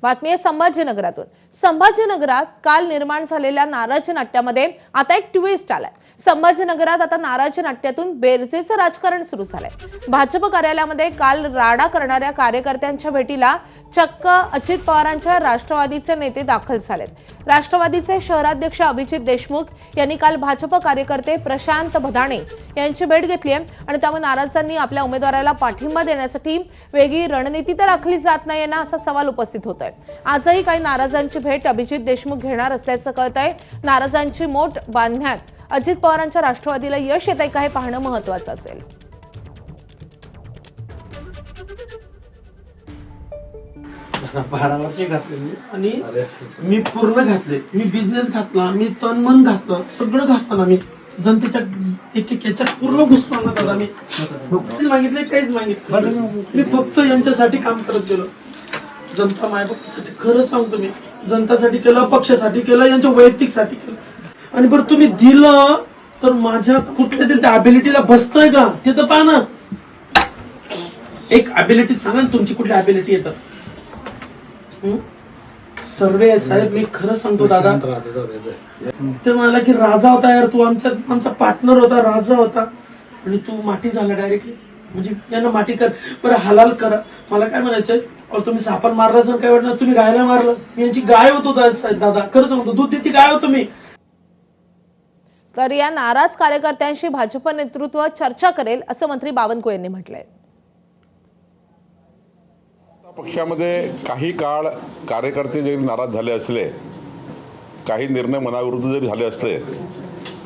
बातमी आहे संभाजीनगरातून। संभाजीनगरात काल निर्माण झालेल्या नाराज नाट्यामध्ये आता एक ट्विस्ट आलाय। संभाजीनगरात आता नाराज नाट्यातून बेरजेचं राजकारण सुरू झालंय। भाजप कार्यालयामध्ये काल राडा करणाऱ्या कार्यकर्त्यांच्या भेटीला चक्क अजित पवारांच्या राष्ट्रवादीचे नेते दाखल झालेत। राष्ट्रवादीचे शहराध्यक्ष अभिजित देशमुख यांनी काल भाजप कार्यकर्ते प्रशांत भदाणे यांची भेट घेतली आणि त्यामुळे नाराजांनी आपल्या उमेदवाराला पाठिंबा देण्यासाठी वेगळी रणनीती तर आखली जात नाहीये ना असा सवाल उपस्थित होतोय। आजही काही नाराजांची भेट अभिजित देशमुख घेणार असल्याचं कळतंय। नाराजांची मोठ बांधण्यात अजित पवारांच्या राष्ट्रवादीला यश येतंय का हे पाहणं महत्त्वाचं असेल। 12 वर्षे घातले आणि मी पूर्ण घातले। मी बिझनेस घातला, मी तन मन घातलं, सगळं घातलं मी जनतेच्या एक एक याच्यात पूर्ण घुसलो ना दादा। मी काहीच मागितले, काहीच मागितलं मी फक्त यांच्यासाठी काम करत गेलो। जनता मायबापासाठी खरंच सांगतो मी जनतासाठी केलं, पक्षासाठी केलं, यांच्या वैयक्तिकसाठी केलं। आणि बरं तुम्ही दिलं तर माझ्या कुठल्या तरी त्या अबिलिटीला बसतंय का ते तर पहा ना। एक अबिलिटी सांगा ना तुमची कुठली अबिलिटी येतं। सर्वे साहेब मी खरं सांगतो दादा, ते म्हणाला की राजा होता यार तू, आमचा पार्टनर होता, राजा होता आणि तू माटी झाला डायरेक्टली। म्हणजे यांना माटी कर बरं, हलाल करा। मला काय म्हणायचंय, तुम्ही सापण मारला सर काय वाटणार, तुम्ही गायला मारलं। मी यांची गाय होतो दादा, खरं सांगतो दूध देती गाय होतो मी। तर या नाराज कार्यकर्त्यांशी भाजप नेतृत्व चर्चा करेल असं मंत्री बावनकुळे यांनी म्हटलंय। पक्षामध्ये काही काळ कार्यकर्ते जरी नाराज झाले असले, काही निर्णय मनाविरुद्ध जरी झाले असले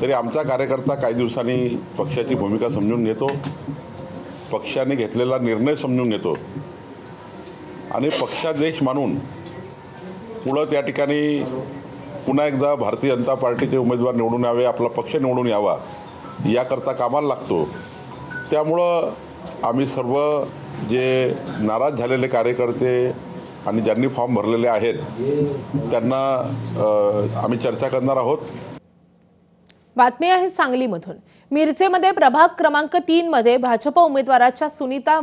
तरी आमचा कार्यकर्ता काही दिवसांनी पक्षाची भूमिका समजून घेतो, पक्षाने घेतलेला निर्णय समजून घेतो आणि पक्षादेश मानून पुढं त्या ठिकाणी पुन्हा एकदा भारतीय जनता पार्टीचे उमेदवार निवडून यावे, आपला पक्ष निवडून यावा याकरता कामाला लागतो। त्यामुळं आम्ही सर्व जे नाराज झालेले कार्यकर्ते आणि ज्यांनी फॉर्म भरलेले आहेत त्यांना आम्ही चर्चा करणार आहोत। बातमी आहे सांगलीमधून। मिरजेमध्ये प्रभाग क्रमांक 3 मध्ये भाजप उमेदवाराच्या सुनीता